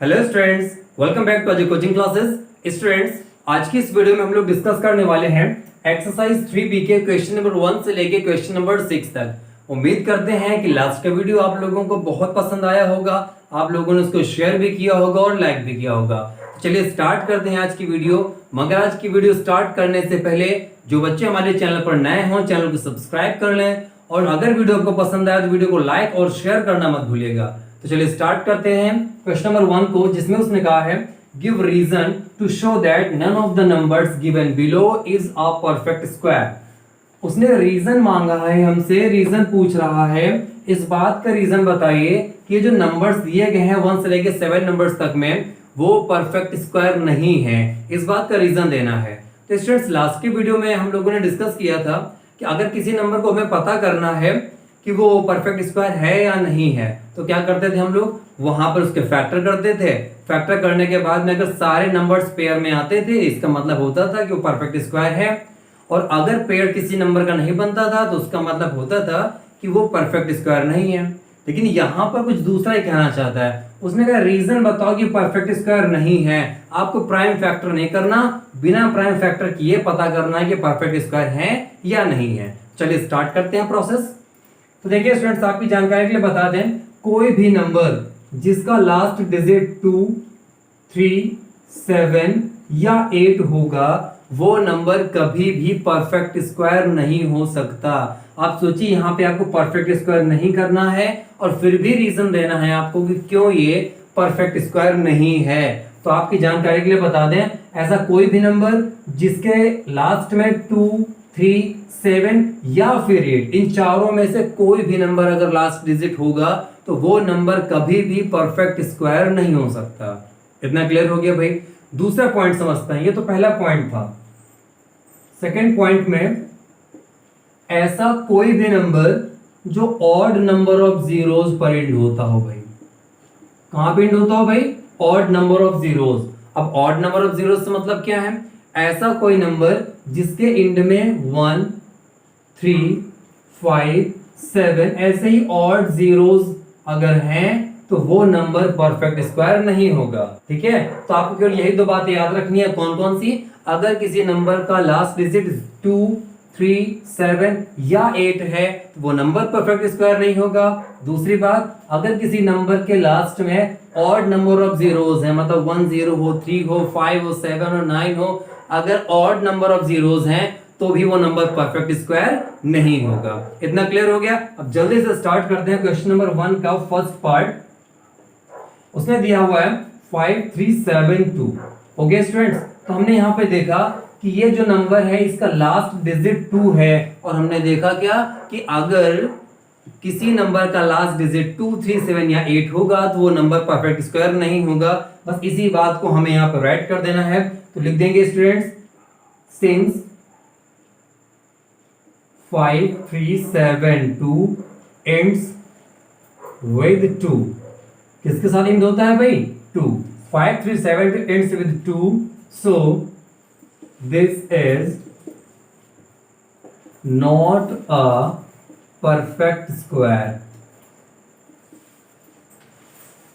Hello students, welcome back to Ajay coaching classes. Students, आज की इस वीडियो में हम लोग डिस्कस करने वाले हैं एक्सरसाइज 3B के क्वेश्चन नंबर 1 से लेके क्वेश्चन नंबर 6 तक। उम्मीद करते हैं कि लास्ट का वीडियो आप लोगों को बहुत पसंद आया होगा, आप लोगों ने उसको शेयर भी किया होगा और लाइक भी किया होगा। चलिए स्टार्ट करते हैं आज की वीडियो। मगर आज की वीडियो स्टार्ट करने से पहले जो बच्चे हमारे चैनल पर नए हों, चैनल को सब्सक्राइब कर लें और अगर वीडियो आपको पसंद आए तो वीडियो को लाइक और शेयर करना मत भूलिएगा। तो चलिए स्टार्ट करते हैं क्वेश्चन नंबर 1 को, जिसमें उसने कहा है give reason to show that none of the numbers given below is a perfect square. उसने रीजन मांगा है हमसे, रीजन पूछ रहा है, इस बात का रीजन बताइए कि ये जो नंबर्स दिए गए हैं 1 से लेके 7 नंबर्स तक में वो परफेक्ट स्क्वायर नहीं है, इस बात का रीजन देना है। तो स्टूडेंट्स, लास्ट की वीडियो में हम लोगों ने डिस्कस किया था कि अगर किसी नंबर को हमें पता करना है कि वो परफेक्ट स्क्वायर है या नहीं है तो क्या करते थे हम लोग, वहां पर उसके फैक्टर करते थे। फैक्टर करने के बाद में अगर सारे नंबर्स पेयर में आते थे इसका मतलब होता था कि वो परफेक्ट स्क्वायर है, और अगर पेयर किसी नंबर का नहीं बनता था तो उसका मतलब होता था कि वो परफेक्ट स्क्वायर नहीं है। लेकिन यहां पर कुछ दूसरा ही कहना चाहता है। उसने कहा रीजन बताओ कि परफेक्ट स्क्वायर नहीं है। आपको प्राइम फैक्टर नहीं करना, बिना प्राइम फैक्टर किए पता करना है कि परफेक्ट स्क्वायर है या नहीं है। चलिए स्टार्ट करते हैं प्रोसेस। तो देखिए स्टूडेंट्स, आपकी जानकारी के लिए बता दें, कोई भी नंबर जिसका लास्ट डिजिट 2, 3, 7 या 8 होगा वो नंबर कभी भी परफेक्ट स्क्वायर नहीं हो सकता। आप सोचिए, यहाँ पे आपको परफेक्ट स्क्वायर नहीं करना है और फिर भी रीजन देना है आपको कि क्यों ये परफेक्ट स्क्वायर नहीं है। तो आपकी जानकारी के लिए बता दें, ऐसा कोई भी नंबर जिसके लास्ट में 2, 3, 7 या फिर 8, इन चारों में से कोई भी नंबर अगर लास्ट डिजिट होगा तो वो नंबर कभी भी परफेक्ट स्क्वायर नहीं हो सकता। इतना क्लियर हो गया भाई। दूसरा पॉइंट समझते हैं। ये तो पहला पॉइंट था। सेकंड पॉइंट में, ऐसा कोई भी नंबर जो ऑड नंबर ऑफ जीरोस पर एंड होता हो भाई। कहां पे एंड होता हो भाई? Odd number of zeros. अब ऑड नंबर ऑफ जीरोस से मतलब क्या है? ऐसा कोई नंबर जिसके एंड में 1, 3, 5, 7 ऐसे ही ऑड जीरोस अगर हैं तो वो नंबर परफेक्ट स्क्वायर नहीं होगा। ठीक है, तो आपको केवल यही दो बातें याद रखनी है। कौन कौन सी? अगर किसी नंबर का लास्ट डिजिट 2, 3, 7 या 8 है तो वो नंबर परफेक्ट स्क्वायर नहीं होगा। दूसरी बात, अगर किसी नंबर के लास्ट में ऑड नंबर ऑफ जीरोस है, मतलब 1 0 हो, 3 हो, 5 हो, 7 हो, 9 हो, अगर ऑड नंबर ऑफ जीरोस हैं तो भी वो नंबर परफेक्ट स्क्वायर नहीं होगा। इतना क्लियर हो गया। अब जल्दी से स्टार्ट करते हैं क्वेश्चन नंबर 1 का फर्स्ट पार्ट। उसने दिया हुआ है 5, 3, 7, 2। ओके स्टूडेंट्स, तो हमने यहाँ पे देखा कि ये जो नंबर है इसका लास्ट डिजिट 2 है, और हमने देखा क्या कि अगर किसी नंबर का लास्ट डिजिट 2, 3, 7 या 8 होगा तो वो नंबर परफेक्ट स्क्वायर नहीं होगा। बस इसी बात को हमें यहाँ पर राइट कर देना है। तो लिख देंगे स्टूडेंट्स, सिंस 5, 3, 7, 2 ends with 2। किसके साथ एंड होता है भाई? 2। 5, 3, 7 ends with 2, so this is not a perfect square।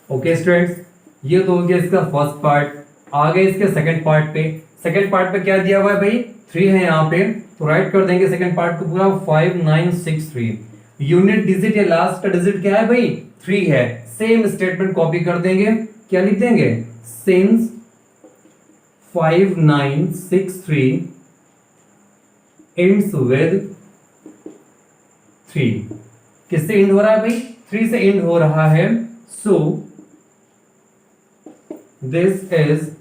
Okay students, ये तो हो गया इसका फर्स्ट पार्ट। आगे इसके सेकंड पार्ट पे। सेकंड पार्ट पे क्या दिया हुआ है भाई? 3 है यहाँ पे, तो राइट कर देंगे सेकंड पार्ट को पूरा 5, 9, 6, 3। यूनिट डिजिट या लास्ट का डिजिट क्या है भाई? 3 है। सेम स्टेटमेंट कॉपी कर देंगे। क्या लिख देंगे? Since 5, 9, 6, 3 ends with 3। किससे एंड हो रहा है भाई? 3 से एंड हो रहा है। सो this is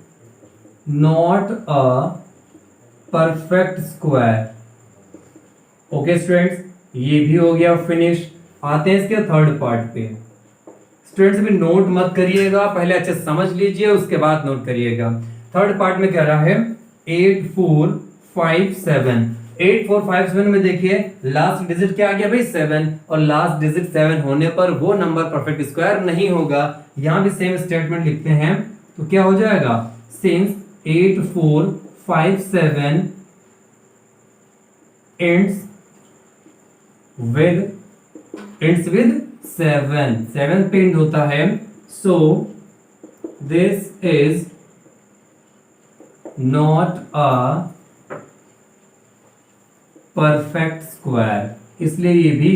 not a perfect square. Okay students, ये भी हो गया फिनिश। आते हैं इसके थर्ड पार्ट पे। स्टूडेंट्स अभी नोट मत करिएगा, पहले अच्छे समझ लीजिए उसके बाद नोट करिएगा। थर्ड पार्ट में कह रहा है 8, 4, 5, 7। 8, 4, 5, 7 में देखिए लास्ट डिजिट क्या आ गया भाई? 7, और लास्ट डिजिट 7 होने पर वो नंबर परफेक्ट स्क्वायर नहीं होगा। यहां भी सेम स्टेटमेंट लिखते हैं तो क्या हो जाएगा? सिंस 8, 4, 5, 7 ends with 7 पे एंड होता है। सो this is not a perfect square, इसलिए ये भी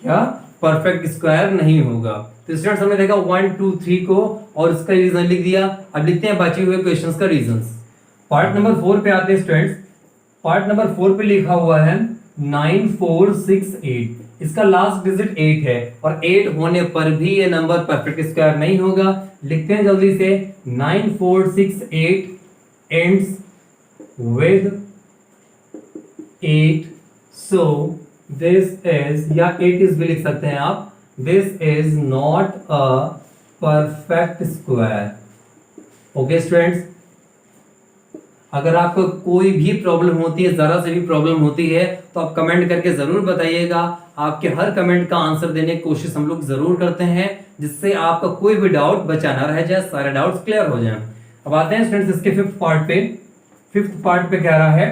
क्या परफेक्ट स्क्वायर नहीं होगा। तो स्टूडेंट्स हमने देखा 1 2 3 को और इसका रीजन लिख दिया। अब लिखते हैं बचे हुए क्वेश्चंस का रीजंस। पार्ट नंबर 4 पे आते हैं स्टूडेंट्स। पार्ट नंबर 4 पे लिखा हुआ है 9468, इसका लास्ट डिजिट 8 है और 8 होने पर भी ये नंबर परफेक्ट स्क्वायर नहीं होगा। लिखते हैं जल्दी से 9468 ends with 8, so this is, या 8 इज भी लिख सकते हैं आप, this is not a perfect square. Okay students, अगर आपको कोई भी प्रॉब्लम होती है, जरा से भी प्रॉब्लम होती है, तो आप कमेंट करके जरूर बताइएगा। आपके हर कमेंट का आंसर देने की कोशिश हम लोग जरूर करते हैं, जिससे आपका कोई भी डाउट बचा ना रह जाए, सारे डाउट्स क्लियर हो जाएं। अब आते हैं स्टूडेंट्स इसके फिफ्थ पार्ट पे। फिफ्थ पार्ट पे कह रहा है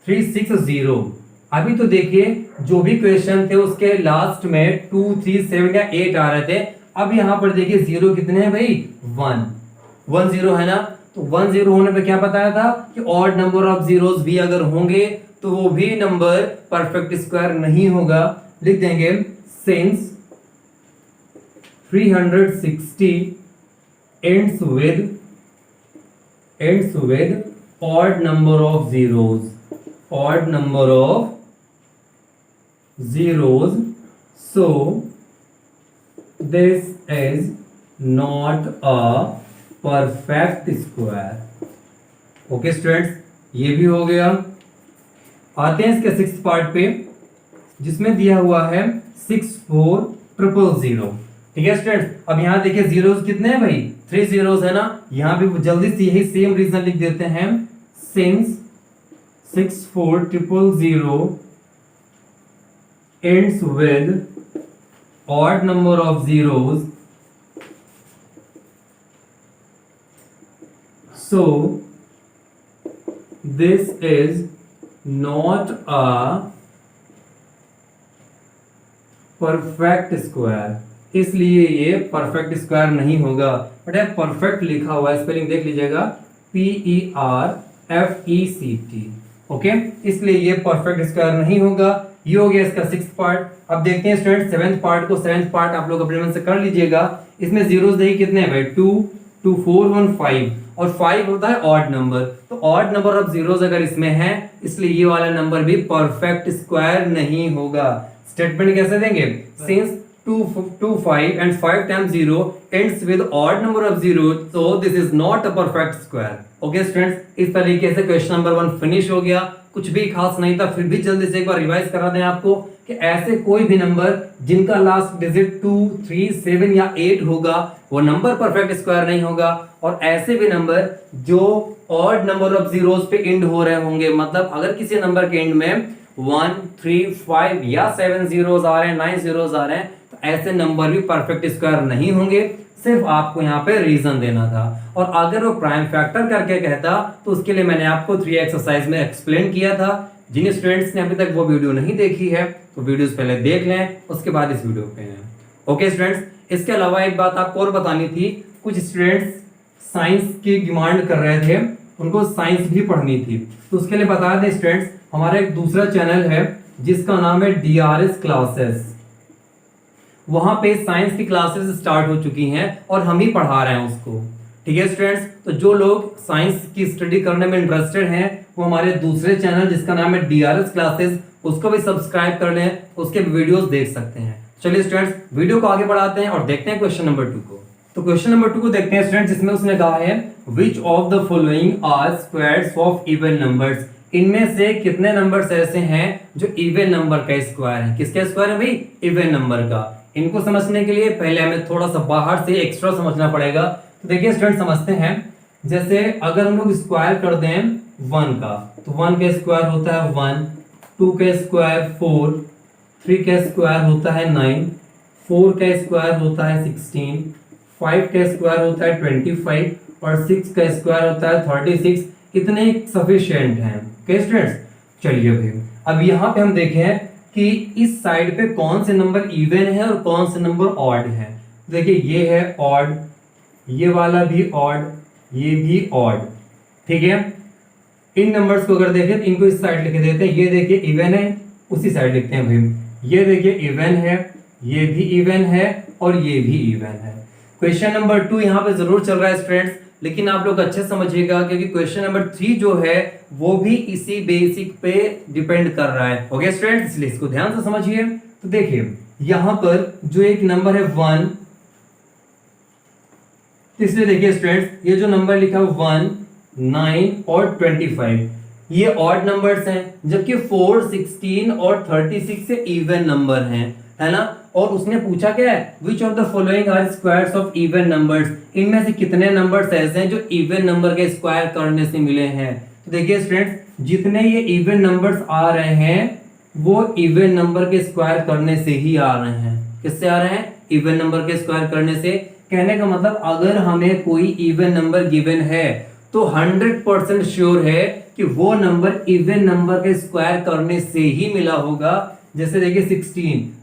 360। अभी तो देखिए जो भी क्वेश्चन थे उसके लास्ट में 2 3 7 या 8 आ रहे थे। अब यहाँ पर देखिए जीरो कितने हैं भाई, 1 0 है ना। तो 1 0 होने पे क्या बताया था कि ऑड नंबर ऑफ जीरोस भी अगर होंगे तो वो भी नंबर परफेक्ट स्क्वायर नहीं होगा। लिख देंगे since 360 ends with odd number of zeros, odd number of zeros, so this is not a perfect square. Okay students, ये भी हो गया। आते हैं इसके सिक्स्थ पार्ट पे, जिसमें दिया हुआ है 64000। ठीक है स्टूडेंट्स, अब यहाँ देखिए जीरोस कितने हैं भाई, 3 जीरोस है ना। यहाँ भी जल्दी से यही सेम रीजन लिख देते हैं, since 64000 ends with odd number of zeros, so this is not a perfect square, इसलिए ये परफेक्ट स्क्वायर नहीं होगा। बट है परफेक्ट लिखा हुआ है, स्पेलिंग देख लीजिएगा, PERFECT। ओके, इसलिए ये परफेक्ट स्क्वायर नहीं होगा। ये हो गया इसका सिक्स्थ पार्ट। अब देखते हैं स्टूडेंट सेवेंथ पार्ट को। सेवेंथ पार्ट आप लोग अपने मन से कर लीजिएगा। इसमें जीरोस देखिए कितने हैं भाई, 2 2 4 1 5, और 5 होता है ऑड नंबर। तो ऑड नंबर ऑफ जीरोस अगर इसमें है, इसलिए ये वाला नंबर भी परफेक्ट स्क्वायर नहीं होगा। स्टेटमेंट कैसे देंगे, since 2 5 and 5 times 0 ends with odd number of zeros, so this is not a perfect square। Okay students, इस तरीके से क्वेश्चन नंबर 1 फिनिश हो गया। कुछ भी खास नहीं था, फिर भी जल्दी से एक बार रिवाइज करा दें आपको कि ऐसे कोई भी नंबर जिनका लास्ट डिजिट 2 3 7 या 8 होगा, वो नंबर परफेक्ट स्क्वायर नहीं होगा। और ऐसे भी नंबर जो ऑड नंबर ऑफ जीरोस पे एंड हो रहे होंगे, मतलब अगर किसी नंबर के एंड में 1 3 5 या 7 जीरोस आ रहे हैं, 9 जीरोस आ रहे हैं, तो ऐसे नंबर भी परफेक्ट स्क्वायर नहीं होंगे। सिर्फ आपको यहाँ पे रीजन देना था। और अगर वो प्राइम फैक्टर करके कहता तो उसके लिए मैंने आपको 3 एक्सरसाइज में एक्सप्लेन किया था। जिन स्टूडेंट्स ने अभी तक वो वीडियो नहीं देखी है तो वीडियोस पहले देख लें, उसके बाद इस वीडियो पे हैं। ओके स्टूडेंट्स, इसके अलावा एक बात आपको और बतानी थी। कुछ स्टूडेंट्स साइंस की डिमांड कर रहे थे, उनको साइंस भी पढ़नी थी, तो उसके लिए बता दें स्टूडेंट्स, हमारा एक दूसरा चैनल है जिसका नाम है DRS क्लासेस। वहां पे साइंस की क्लासेस स्टार्ट हो चुकी हैं और हम ही पढ़ा रहे हैं उसको। ठीक है स्टूडेंट्स, तो जो लोग साइंस की स्टडी करने में इंटरेस्टेड हैं वो हमारे दूसरे चैनल जिसका नाम है DRS क्लासेस, उसको भी सब्सक्राइब कर लें, उसके वीडियोस देख सकते हैं। चलिए स्टूडेंट्स, वीडियो को आगे बढ़ाते हैं और देखते हैं क्वेश्चन नंबर 2 को। तो क्वेश्चन नंबर 2 को देखते हैं स्टूडेंट्स, जिसमें उसने कहा है which of the following are squares of even numbers. इनमें से कितने नंबर्स ऐसे हैं जो इवन नंबर का स्क्वायर है। किसका स्क्वायर है भाई, इवन नंबर का। इनको समझने के लिए पहले हमें थोड़ा सा बाहर से एक्स्ट्रा समझना पड़ेगा। तो देखिए स्टूडेंट, समझते हैं। जैसे अगर हम लोग स्क्वायर कर दें 1 का, तो 1 का स्क्वायर होता है 1, 2 का स्क्वायर 4, 3 का स्क्वायर होता है 9, 4 का स्क्वायर होता है 16, 5 का स्क्वायर होता है 25 और 6 का स्क्वायर होता है 36। इतने सफिशिएंट हैं। ओके स्टूडेंट्स, चलिए भाई अब यहाँ पे हम देखें कि इस साइड पे कौन से नंबर इवन है और कौन से नंबर ऑड है। देखिए ये है ऑड, ये वाला भी ऑड, ये भी ऑड, ठीक है। इन नंबर्स को अगर देखें तो इनको इस साइड लिख देते हैं, ये देखिए इवन है, उसी साइड लिखते हैं भाई, ये देखिए इवन है, ये भी इवन है और ये भी इवन है। क्वेश्चन नंबर 2 यहाँ पे जरूर चल रहा है स्टूडेंट्स, लेकिन आप लोग अच्छे समझिएगा क्योंकि क्वेश्चन नंबर 3 जो है वो भी इसी बेसिक पे डिपेंड कर रहा है। ओके स्टूडेंट्स, इसलिए इसको ध्यान से समझिए। तो देखिए यहां पर जो एक नंबर है 1, इसलिए देखिए स्टूडेंट्स ये जो नंबर लिखा है 1, 9 और 25 ये ऑड नंबर्स हैं, जबकि 4, 16 और 36 से इवन नंबर हैं, है ना। और उसने पूछा क्या है, which of the following are squares of even numbers, इनमें से कितने नंबर्स ऐसे हैं जो इवन नंबर के स्क्वायर करने से मिले हैं। तो देखिए स्टूडेंट्स जितने ये इवन नंबर्स आ रहे हैं वो इवन नंबर के स्क्वायर करने से ही आ रहे हैं। किससे आ रहे हैं? इवन नंबर के स्क्वायर करने से। कहने का मतलब अगर हमें कोई इवन नंबर गिवन है तो 100% श्योर है कि वो नंबर इवन नंबर के स्क्वायर करने से ही मिला होगा। जैसे देखिए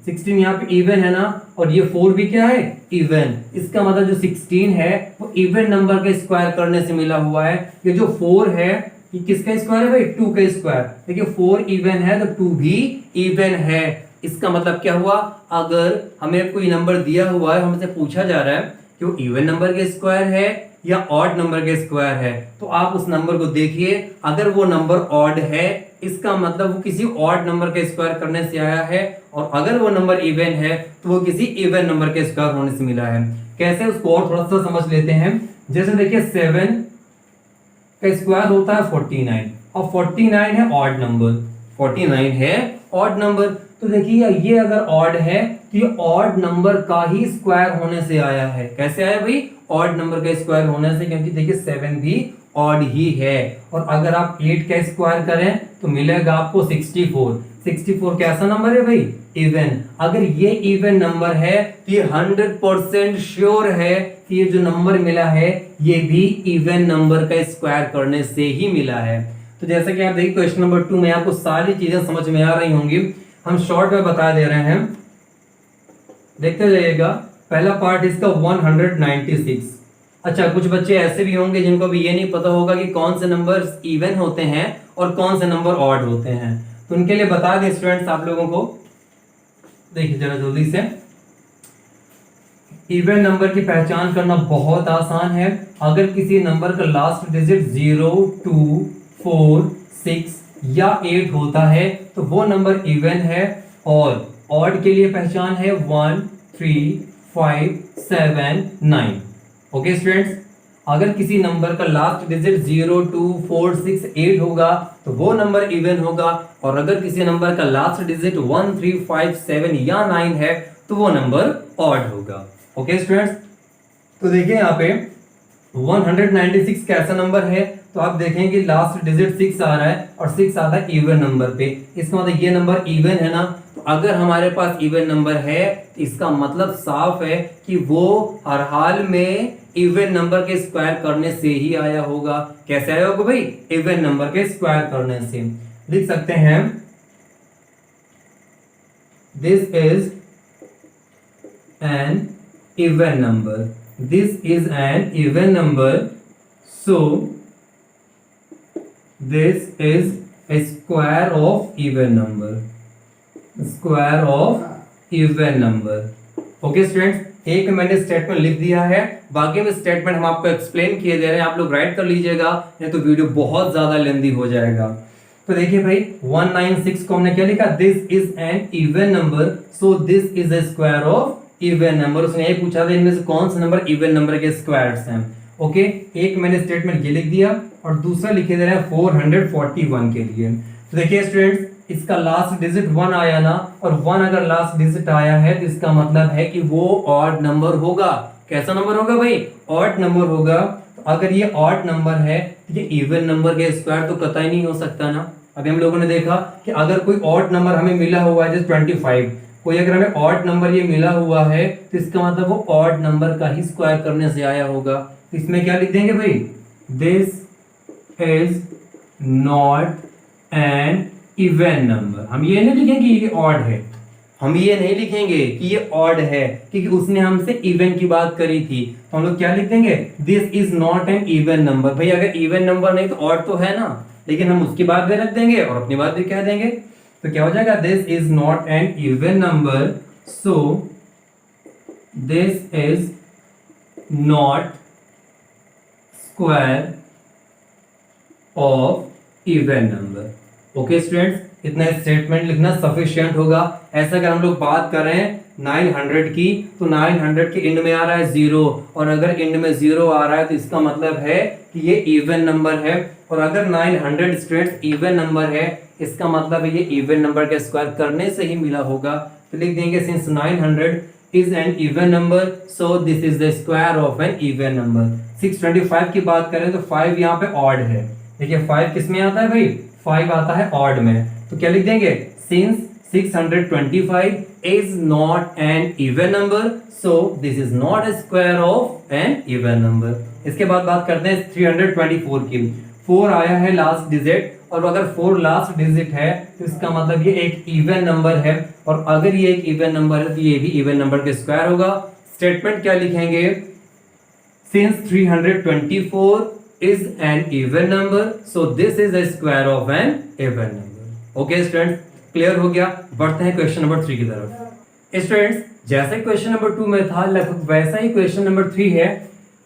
16 यहाँ पे इवन है ना, और ये 4 भी क्या है? इवन। इसका मतलब जो 16 है वो इवन नंबर के स्क्वायर करने से मिला हुआ है। ये जो 4 है ये किसका स्क्वायर है भाई? 2 का स्क्वायर। देखिए 4 इवन है तो 2 भी इवन है। इसका मतलब क्या हुआ, अगर हमें कोई नंबर दिया हुआ है, हमसे पूछा जा रहा है कि वो इवन नंबर के स्क्वायर है या ऑड नंबर के स्क्वायर है, तो आप उस नंबर को देखिए, अगर वो नंबर ऑड है इसका मतलब वो किसी ऑड नंबर के स्क्वायर करने से आया है, और अगर वो नंबर इवन है तो वो किसी इवन नंबर के स्क्वायर होने से मिला है। कैसे, उसको और थोड़ा सा समझ लेते हैं। जैसे देखिए 7 का स्क्वायर होता है 49 और 49 है ऑड नंबर, 49 है ऑड नंबर। तो देखिए ये अगर ऑड है तो ये ऑड नंबर का ही स्क्वायर होने से आया है। कैसे आया भाई? ऑड नंबर का स्क्वायर होने से, क्योंकि देखिए 7 भी ऑड ही है। और अगर आप 8 का स्क्वायर करें तो मिलेगा आपको 64। 64 कैसा नंबर है भाई? इवन। अगर ये इवन नंबर है तो ये 100% श्योर है कि ये जो नंबर मिला है ये भी इवन नंबर का स्क्वायर करने से ही मिला है। तो जैसा कि आप देखिए क्वेश्चन नंबर 2 में आपको सारी चीजें समझ में आ रही होंगी, हम शॉर्ट में बता दे रहे हैं, देखते जाइएगा। पहला पार्ट इसका 196। अच्छा, कुछ बच्चे ऐसे भी होंगे जिनको भी ये नहीं पता होगा कि कौन से नंबर्स इवन होते हैं और कौन से नंबर ऑड होते हैं, तो उनके लिए बता दें स्टूडेंट्स आप लोगों को। देखिए जरा जल्दी से, इवन नंबर की पहचान करना बहुत आसान है। अगर किसी नंबर का लास्ट डिजिट 0, 2, 4, 6 या 8 होता है तो वो नंबर इवन है। और ऑड के लिए पहचान है 1, 3, 5, 7, 9। ओके स्टूडेंट्स, अगर किसी नंबर का लास्ट डिजिट 0, 2, 4, 6, 8 होगा तो वो नंबर इवन होगा, और अगर किसी नंबर का लास्ट डिजिट 1, 3, 5, 7 या 9 है तो वो नंबर ऑड होगा। ओके स्टूडेंट्स, तो देखिए यहाँ पे 196 कैसा नंबर है, तो आप देखें कि लास्ट डिजिट 6 आ रहा है और 6 आता है इवन नंबर पे। इसका मतलब ये नंबर इवन है ना, तो अगर हमारे पास इवन नंबर है तो इसका मतलब साफ है कि वो हर हाल में इवन नंबर के स्क्वायर करने से ही आया होगा। कैसे आया होगा भाई? इवन नंबर के स्क्वायर करने से। लिख सकते हैं this is an even number, this is an even number, so this is a square of even number, square of even number। Okay students, एक मैंने स्टेटमेंट लिख दिया है, बाकी में स्टेटमेंट हम आपको एक्सप्लेन किए दे रहे हैं, आप लोग राइट कर लीजिएगा, नहीं तो वीडियो बहुत ज्यादा लेंदी हो जाएगा। तो देखिए भाई 196 को हमने क्या लिखा? This is an even number, so this is a square of even number. उसने ये पूछा था इनमें से कौन से नंबर इवन नंबर के स्क्वायर्स हैं। ओके, एक मैंने स्टेटमेंट ये लिख दिया और दूसरा लिखे दे रहा है 441 के लिए। तो देखिए स्टूडेंट्स, इसका लास्ट डिजिट 1 आया ना, और 1 अगर लास्ट डिजिट आया है तो इसका मतलब है कि वो ऑड नंबर होगा। कैसा नंबर होगा भाई? ऑड नंबर होगा। तो अगर ये ऑड नंबर है तो ये इवन नंबर के स्क्वायर तो कतई नहीं हो सकता ना। अभी हम लोगों ने देखा कि अगर कोई ऑड नंबर हमें मिला हुआ है जैसे 25, कोई अगर हमें ऑड नंबर ये मिला हुआ है तो इसका मतलब वो ऑड नंबर का ही स्क्वायर करने से आया होगा। तो इसमें क्या लिख देंगे भाई? This is not an even number. हम ये नहीं लिखेंगे ये ऑड है, हम ये नहीं लिखेंगे कि ये ऑड है, क्योंकि उसने हमसे इवन की बात करी थी। तो हम लोग क्या लिख देंगे, this is not an even number. भाई अगर इवन नंबर नहीं तो ऑड तो है ना, लेकिन हम उसकी बात भी रख देंगे और अपनी बात भी कह देंगे। तो क्या हो जाएगा, this is not an even number, so this is not square of even number. Okay students, इतना स्टेटमेंट लिखना सफिशिएंट होगा। ऐसा अगर हम लोग बात कर रहे हैं 900 की, तो 900 के एंड में आ रहा है 0, और अगर एंड में 0 आ रहा है तो इसका मतलब है कि ये इवन नंबर है। और अगर 900 स्टूडेंट्स इवन नंबर है, इसका मतलब है ये इवन नंबर का स्क्वायर करने से ही मिला होगा। तो लिख देंगे since 900 is an even number, so this is the square of an even number. 625 की बात करें तो 5 यहाँ पे ऑड है। देखिए 5 किस में आता है भाई, 5 आता है ऑड में। तो क्या लिख देंगे, since 625 is not an even number, so this is not a square of an even number. इसके बाद बात करते हैं 324 की। 4 आया है लास्ट डिजिट, और अगर 4 लास्ट डिजिट है तो इसका मतलब ये एक इवन नंबर है, और अगर ये एक इवन नंबर है तो ये भी इवन नंबर का स्क्वायर होगा। स्टेटमेंट क्या लिखेंगे, since 324 is an even number, so this is a square of an even number. Okay students, clear हो गया। बढ़ते हैं क्वेश्चन नंबर 3 की तरफ। स्टूडेंट्स, जैसे क्वेश्चन नंबर 2 में था लगभग वैसा ही क्वेश्चन नंबर 3 है।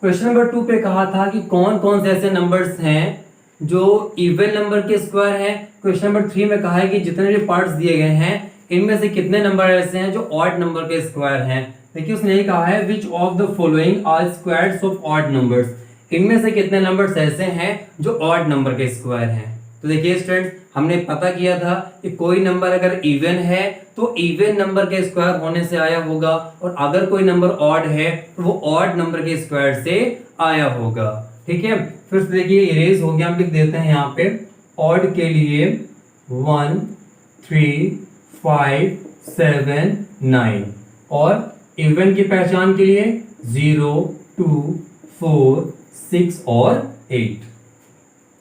क्वेश्चन नंबर 2 पे कहा था कि कौन कौन से ऐसे नंबर्स हैं जो इवन नंबर के स्क्वायर हैं। क्वेश्चन नंबर 3 में कहा है कि जितने भी पार्ट्स दिए गए हैं इनमें से कितने नंबर ऐसे हैं जो ऑड नंबर के स्क्वायर हैं। देखिए उसने ये कहा है which of the following are squares of odd numbers, इनमें से कितने नंबर्स ऐसे हैं जो ऑड नंबर के स्क्वायर हैं। तो देखिए स्टूडेंट्स, हमने पता किया था कि कोई नंबर अगर इवन है तो इवन नंबर के स्क्वायर होने से आया होगा, और अगर कोई नंबर ऑड है तो वो ऑड नंबर के स्क्वायर से आया होगा। ठीक है, फिर देखिए इरेज हो गया, हम लिख देते हैं यहाँ पे ऑड के लिए 1 3 5 7 9, और इवन की पहचान के लिए 0 2 4 6 और 8।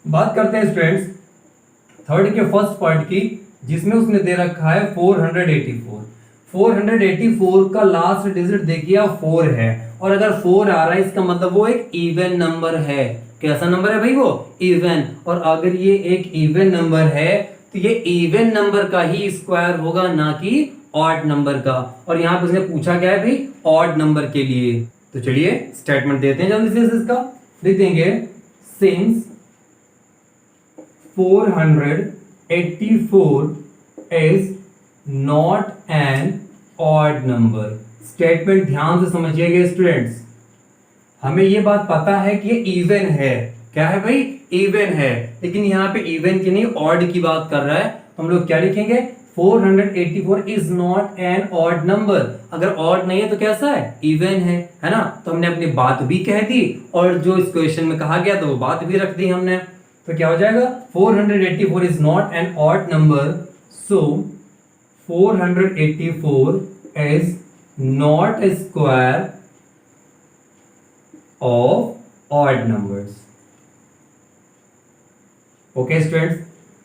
बात करते हैं स्टूडेंट्स थर्ड के फर्स्ट पार्ट की, जिसमें उसने दे रखा है 484। 484 का लास्ट डिजिट देखिए 4 है, और अगर 4 आ रहा है इसका मतलब वो एक इवन नंबर है। कैसा नंबर है भाई, वो इवन। और अगर ये एक इवन नंबर है तो ये इवन नंबर का ही स्क्वायर होगा, ना कि ऑड नंबर का। और यहाँ पे उसने पूछा क्या है भाई, ऑड नंबर के लिए। तो चलिए स्टेटमेंट देते हैं जल्दी से इसका। लिख देंगे since 484 is not an odd number. Statement ध्यान से समझिएगा स्टूडेंट्स, हमें ये बात पता है कि ये इवन है। क्या है भाई, इवन है, लेकिन यहाँ पे इवन की नहीं ऑड की बात कर रहा है। तो हम लोग क्या लिखेंगे, 484 is not an odd number. अगर ऑड नहीं है तो कैसा है, इवन है ना। तो हमने अपनी बात भी कह दी, और जो इस क्वेश्चन में कहा गया तो वो बात भी रख दी हमने। तो क्या हो जाएगा, 484 is not an odd number, so 484 is not a square of odd numbers. Okay students,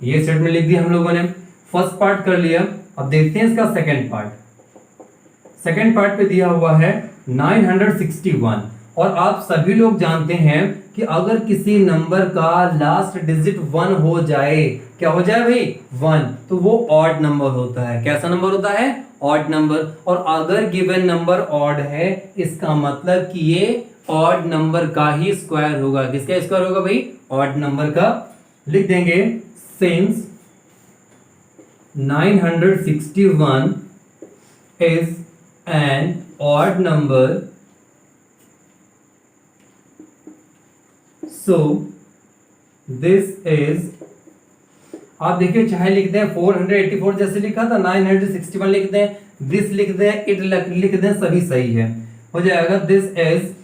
ये स्टेटमेंट लिख दिया हम लोगों ने। फर्स्ट पार्ट कर लिया, अब देखते हैं इसका सेकंड पार्ट। सेकंड पार्ट पे दिया हुआ है 961, और आप सभी लोग जानते हैं कि अगर किसी नंबर का लास्ट डिजिट 1 हो जाए, क्या हो जाए भाई, 1, तो वो ऑड नंबर होता है। कैसा नंबर होता है, ऑड नंबर। और अगर गिवन नंबर ऑड है, इसका मतलब कि ये ऑड नंबर का ही स्क्वायर होगा। किसका स्क्वायर होगा भाई, ऑड नंबर का। लिख देंगे since 961 is an odd number, so this is, आप देखिए चाहे लिख दें 484 जैसे लिखा था, 961 लिख दें, दिस लिख दें, इट लिख दें, सभी सही है, हो जाएगा this is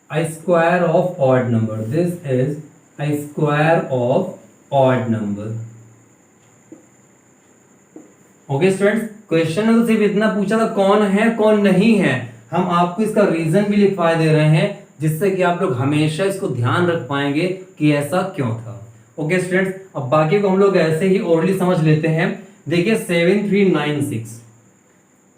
a square of odd number, this is a square of odd number। Okay students, question में तो सिर्फ इतना पूछा था कौन है कौन नहीं है, हम आपको इसका रीजन भी लिखवा दे रहे हैं, जिससे कि आप लोग हमेशा इसको ध्यान रख पाएंगे कि ऐसा क्यों था। ओके स्टूडेंट्स, अब बाकी को हम लोग ऐसे ही ओरली समझ लेते हैं। देखिए 7396,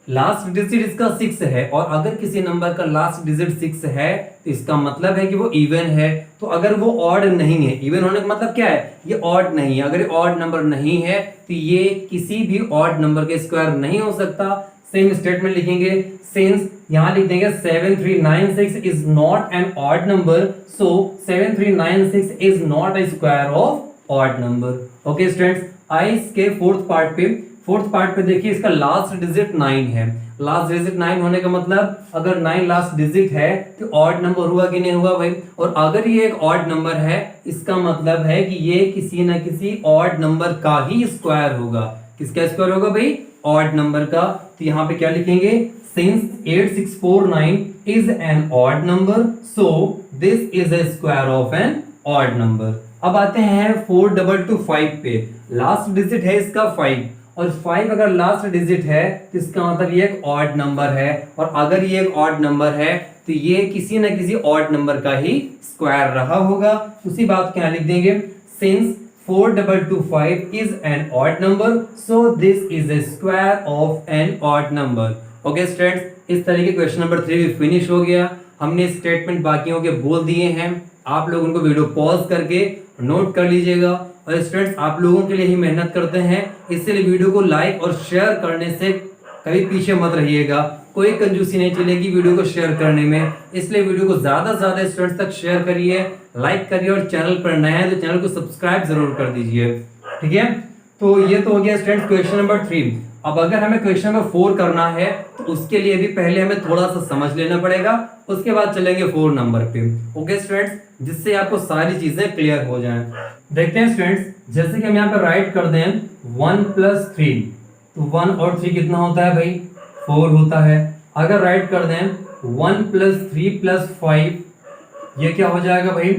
लास्ट डिजिट इसका 6 है और अगर किसी नंबर का लास्ट डिजिट 6 है तो इसका मतलब है कि वो इवन है। तो अगर वो ऑड नहीं है, इवन होने का मतलब क्या है, ये ऑड नहीं है। अगर ये ऑड नंबर नहीं है तो ये किसी भी ऑड नंबर के स्क्वायर नहीं हो सकता। सेम स्टेटमेंट लिखेंगे, सिंस यहां लिख देंगे 7396 is not an odd number, so 7396 is not a square of odd number. Okay students, I इसके फोर्थ पार्ट पे देखिए, इसका लास्ट डिजिट 9 है। लास्ट डिजिट 9 होने का मतलब अगर 9 लास्ट डिजिट है तो ऑड नंबर हुआ कि नहीं हुआ भाई। और अगर ये एक ऑड नंबर है इसका मतलब है कि ये किसी ना किसी ऑड नंबर का ही स्क्वायर होगा। किसका स्क्वायर होगा भाई, ऑड नंबर का। तो यहाँ पे क्या लिखेंगे, since 8649 is an odd number so this is a square of an odd number. अब आते हैं 4225 पे। लास्ट डिजिट है इसका 5 और 5 अगर लास्ट डिजिट है तो इसका मतलब ये एक ऑड नंबर है। और अगर ये एक ऑड नंबर है तो ये किसी ना किसी ऑड नंबर का ही स्क्वायर रहा होगा। उसी बात क्या लिख देंगे, since 4225 is an odd number so this is a square of an odd number। Okay students, इस तरह के क्वेश्चन नंबर 3 भी फिनिश हो गया। हमने स्टेटमेंट बाकियों के बोल दिए हैं, आप लोग उनको वीडियो पॉज करके नोट कर लीजिएगा। और स्टूडेंट्स आप लोगों के लिए ही मेहनत करते हैं, इसलिए वीडियो को लाइक और शेयर करने से कभी पीछे मत रहिएगा। कोई कंजूसी नहीं चलेगी वीडियो को शेयर करने में, इसलिए वीडियो को ज्यादा से ज्यादा स्टूडेंट्स तक शेयर करिए, लाइक करिए और चैनल पर नए हैं तो चैनल को सब्सक्राइब जरूर कर दीजिए। ठीक है, तो ये तो हो गया स्टूडेंट्स क्वेश्चन नंबर 3। अब अगर हमें क्वेश्चन नंबर 4 करना है तो उसके लिए भी पहले हमें थोड़ा सा समझ लेना पड़ेगा, उसके बाद चलेंगे 4 नंबर पे। ओके स्टूडेंट्स, जिससे आपको सारी चीजें क्लियर हो जाएं। देखते हैं स्टूडेंट्स, जैसे कि हम यहाँ पे राइट कर दें 1 + 3 तो 1 और 3 कितना होता है भाई, 4 होता है। अगर राइट कर दें 1 + 3 + 5 ये क्या हो जाएगा भाई,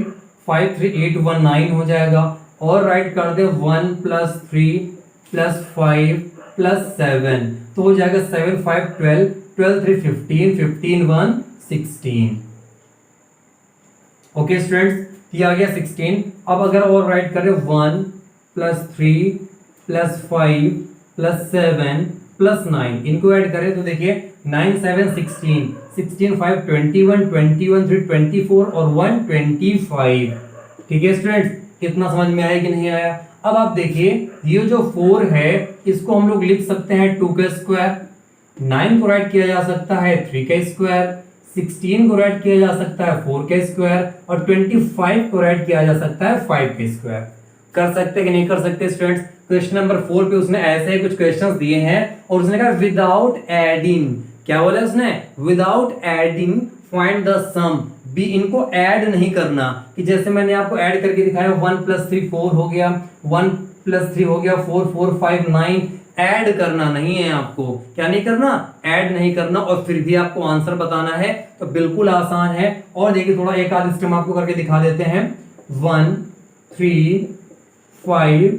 5 3 8 1 9 हो जाएगा। और राइट कर दें 1 + 3 + 5 + 7 तो हो जाएगा 7 5 12 12 3 15 15 1 16। ओके स्टूडेंट्स, ये आ गया 16। अब अगर और राइट करें 1 + 3 + 5 + 7 + 9 इनको ऐड करें तो देखिए 9 7 16 16 5 21 21 3 24 और 1 25। ठीक है स्टूडेंट्स, कितना समझ में आया कि नहीं आया। अब आप देखिए ये जो 4 है इसको हम लोग लिख सकते हैं 2 का स्क्वायर, 9 को राइट किया जा सकता है 3 का स्क्वायर, 16 को राइट किया जा सकता है 4 का स्क्वायर और 25 को राइट किया जा सकता है 5 का स्क्वायर। कर सकते कि नहीं कर सकते स्टूडेंट्स। क्वेश्चन नंबर 4 पे उसने ऐसे ही कुछ क्वेश्चंस दिए हैं और उसने कहा विदाउट एडिंग, क्या बोला उसने, without adding find the sum. B इनको ऐड नहीं करना, कि जैसे मैंने आपको ऐड करके दिखाया 1 + 3 4 हो गया, 1 + 3 हो गया 4 4 5 9। ऐड करना नहीं है आपको, क्या नहीं करना, ऐड नहीं करना। और फिर भी आपको आंसर बताना है तो बिल्कुल आसान है। और देखिए थोड़ा एक आध स्टेप आपको करके दिखा देते हैं। 1 3 5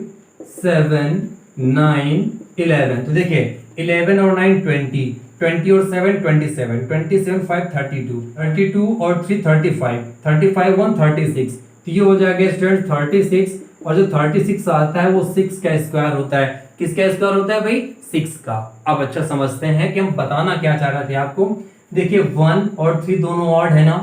7 9 11 तो देखिए 11 और 9 20 20 और 7 27 27 5 32 32 और 3 35 35 1 36 तो ये हो जाएगा स्टूडेंट 36। और जो 36 आता है वो 6 का स्क्वायर होता है। किसका स्क्वायर होता है भाई, 6 का। अब अच्छा समझते हैं कि हम बताना क्या चाह रहे थे आपको। देखिए 1 और 3 दोनों ऑड है ना,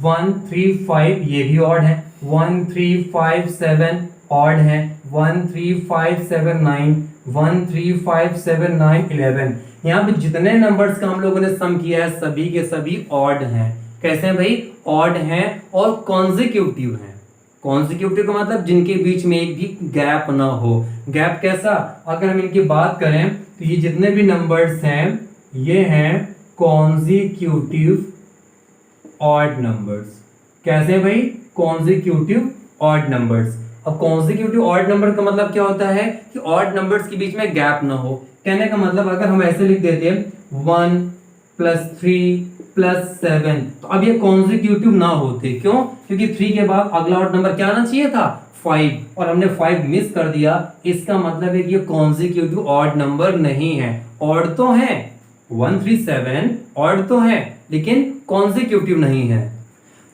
1 3 5 ये भी ऑड है, 1 3 5 7 ऑड है, 1 3 5 7 9 1 3 5 7 9 11। यहाँ पे जितने नंबर्स का हम लोगों ने सम किया है सभी के सभी ऑड हैं। कैसे हैं भाई, ऑड हैं और कॉन्जिक्यूटिव हैं। कॉन्जिक्यूटिव का मतलब जिनके बीच में एक भी गैप ना हो। गैप कैसा, अगर हम इनकी बात करें तो ये जितने भी नंबर्स हैं ये हैं कॉन्जिक्यूटिव ऑड नंबर्स। कैसे भाई, कॉन्जिक्यूटिव ऑड नंबर्स। अब कॉन्जिक्यूटिव ऑड नंबर का मतलब क्या होता है कि ऑड नंबर्स के बीच में गैप ना हो। कहने का मतलब अगर हम ऐसे लिख देते हैं 1 + 3 + 7 तो अब ये कॉन्जिक्यूटिव ना होते। क्यों, क्योंकि 3 के बाद अगला ऑड नंबर क्या आना चाहिए था, 5, और हमने 5 मिस कर दिया। इसका मतलब है कि ये कॉन्जिक्यूटिव ऑड नंबर नहीं है। ऑड तो है 1 3 7 ऑड तो है लेकिन कॉन्जिक्यूटिव नहीं है।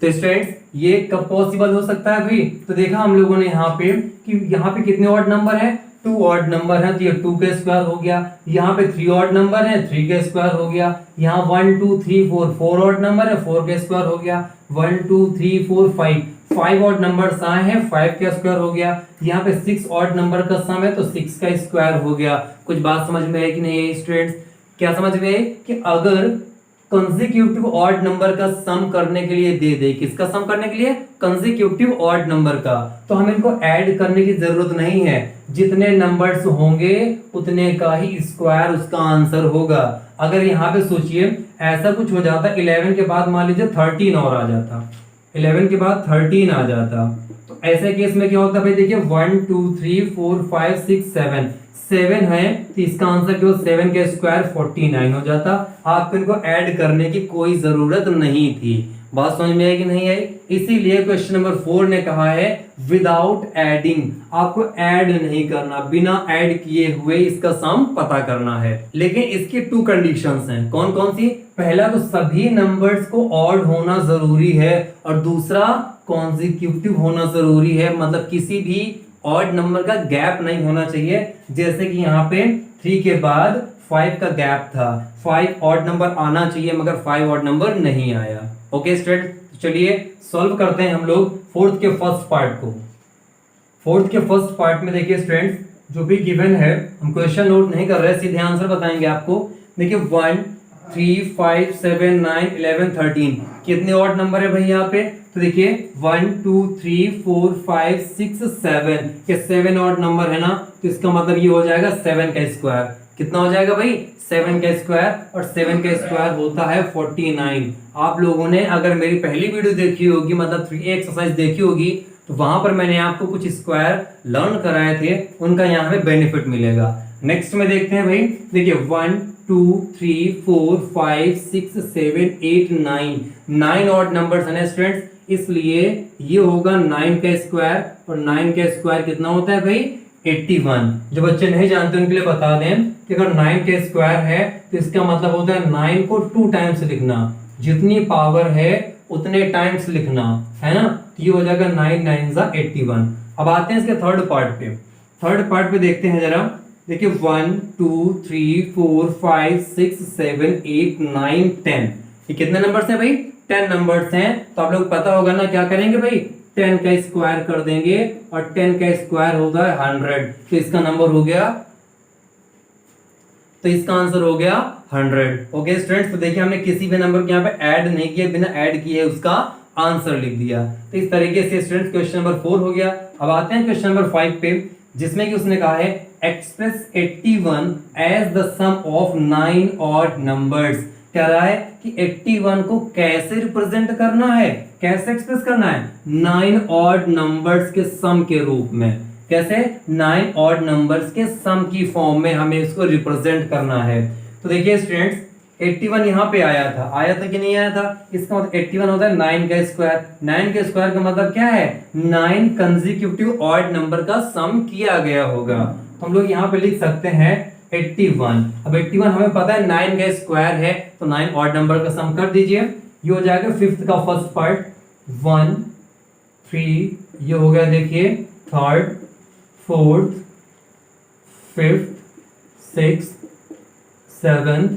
तो स्टूडेंट्स ये कब पॉसिबल हो सकता है भाई, तो देखा हम लोगों ने यहाँ पे कि यहाँ पे कितने ऑड नंबर है, 2 ऑड नंबर है तो ये 2 के स्क्वायर हो गया। यहाँ पे 3 ऑड नंबर है 3 के स्क्वायर हो गया। यहाँ 1 2 3 4 ऑड नंबर है 4 के स्क्वायर हो गया। 1 2 3 4 5 ऑड नंबर आए हैं 5 का स्क्वायर हो गया। यहाँ पे 6 ऑड नंबर का सम है तो 6 का स्क्वायर हो गया। कुछ बात समझ में है कि नहीं है स्टूडेंट्स? क्या समझ में है कि अगर कंसेक्यूटिव ऑड नंबर का सम करने के लिए दे दे, किसका सम करने के लिए? कंसेक्यूटिव ऑड नंबर का, तो हम इनको ऐड करने की जरूरत नहीं है। जितने नंबर्स होंगे उतने का ही स्क्वायर उसका आंसर होगा। अगर यहाँ पे सोचिए ऐसा कुछ हो जाता 11 के बाद मान लीजिए 13 और आ जाता, 11 के बाद 13 आ जाता, तो ऐसे केस में क्या होता है भाई? देखिए 1 2 3 4 5 6 7 है तो इसका आंसर केवल 7 का स्क्वायर 49 हो जाता। आपको इनको ऐड करने की कोई जरूरत नहीं थी। बात समझ में आई कि नहीं आई? इसीलिए क्वेश्चन नंबर 4 ने कहा है विदाउट एडिंग, आपको ऐड नहीं करना, बिना ऐड किए हुए इसका सम पता करना है। लेकिन इसकी 2 कंडीशंस हैं। कौन कौन सी? पहला तो सभी नंबर्स को ऑड होना जरूरी है, और दूसरा कॉन्सेक्यूटिव होना जरूरी है, मतलब किसी भी ऑड नंबर का गैप नहीं होना चाहिए। जैसे कि यहाँ पे 3 के बाद 5 का गैप था, 5 ऑड नंबर आना चाहिए मगर 5 ऑड नंबर नहीं आया। ओके स्टूडेंट, चलिए सॉल्व करते हैं हम लोग फोर्थ के फर्स्ट पार्ट को। फोर्थ के फर्स्ट पार्ट में देखिए स्टूडेंट्स, जो भी गिवन है हम क्वेश्चन नोट नहीं कर रहे, सीधे आंसर बताएंगे आपको। देखिए 1 3 5 7 9 11 13 कितने ऑड नंबर है भाई यहाँ पे? तो देखिए 1 2 3 4 5 6 7, ये 7 ऑड नंबर है ना, तो इसका मतलब ये हो जाएगा 7 का स्क्वायर। कितना हो जाएगा भाई? 7 का स्क्वायर, और 7 का स्क्वायर होता है 49। आप लोगों ने अगर मेरी पहली वीडियो देखी होगी, मतलब 3 एक्सरसाइज देखी होगी, तो वहां पर मैंने आपको कुछ स्क्वायर लर्न कराए थे, उनका यहाँ पे बेनिफिट मिलेगा। नेक्स्ट में देखते हैं भाई, देखिए 1 2 3 4 5 6 7 8 9 ऑड नंबर्स है स्टूडेंट्स, इसलिए ये होगा 9 का स्क्वायर, और 9 का स्क्वायर कितना होता है भाई? 81। जो बच्चे नहीं जानते उनके लिए बता दें कि अगर 9 का स्क्वायर है तो इसका मतलब होता है 9 को 2 टाइम्स लिखना, जितनी पावर है उतने टाइम्स लिखना, है ना। तो ये हो जाएगा 9 9 जा 81। अब आते हैं इसके थर्ड पार्ट पे। थर्ड पार्ट पे देखते हैं जरा। देखिए 1 2 3 4 5 6 7 8 9 10, ये कितने नंबर्स हैं भाई? 10 नंबर्स हैं। तो आप लोग पता होगा ना क्या करेंगे भाई? 10 का स्क्वायर कर देंगे, और 10 का स्क्वायर होगा 100, तो इसका नंबर हो गया, तो इसका आंसर हो गया 100। ओके स्टूडेंट्स, तो देखिए हमने किसी भी नंबर को यहाँ पे ऐड नहीं किया, बिना ऐड किए उसका आंसर लिख दिया। तो इस तरीके से स्टूडेंट्स क्वेश्चन नंबर 4 हो गया। अब आते हैं क्वेश्चन नंबर 5 पे, जिसमें कि उसने कहा है express 81 as the sum of 9 odd numbers. कह रहा है कि 81 को कैसे रिप्रेजेंट करना है, कैसे एक्सप्रेस करना है? 9 ऑड नंबर्स के सम के रूप में। कैसे? 9 ऑड नंबर्स के सम की फॉर्म में हमें इसको रिप्रेजेंट करना है। तो देखिए स्टूडेंट्स, 81 यहाँ पे आया था कि नहीं आया था? इसका मतलब 81 होता है 9 का स्क्वायर। 9 के स्क्वायर का मतलब क्या है? 9 कंसेक्यूटिव ऑड नंबर का सम किया गया होगा। तो हम लोग यहाँ पे लिख सकते हैं 81। अब 81 हमें पता है 9 का स्क्वायर है, तो 9 ऑड नंबर का सम कर दीजिए। ये हो जाएगा फिफ्थ का फर्स्ट पार्ट 1 3, ये हो गया देखिए third, fourth, fifth, six, seventh,